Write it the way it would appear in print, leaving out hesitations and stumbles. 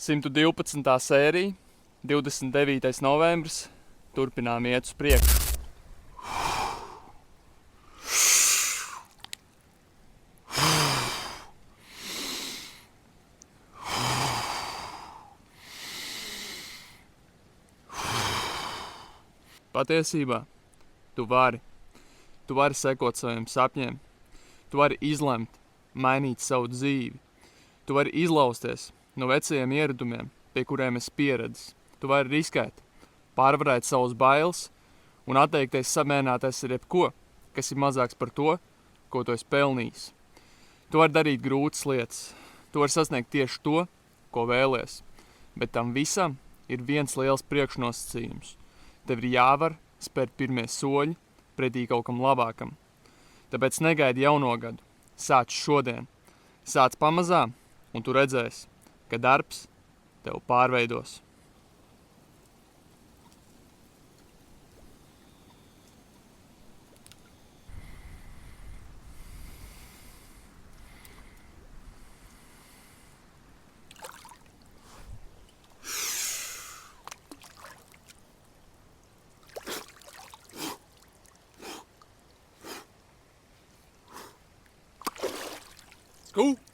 112. sērija, 29. novembris. Turpinām iet uz priekšu. Patiesībā tu vari sekot saviem sapņiem, tu vari izlemt, mainīt savu dzīvi, tu vari izlausties no vecajiem ieradumiem, pie kuriem esi pieredzis, tu vari riskēt, pārvarēt savus bailes un atteikties samierināties ar jebko, kas ir mazāks par to, ko tu esi pelnījis. Tu vari darīt grūtas lietas, tu vari sasniegt tieši to, ko vēlies, bet tam visam ir viens liels priekšnosacījums. Tev ir jāvar spērt pirmie soļi pretī kaut kam labākam. Tāpēc negaidi jauno gadu. Sāc šodien. Sāc pamazām, un tu redzēsi, ka darbs tev pārveidos. Cool.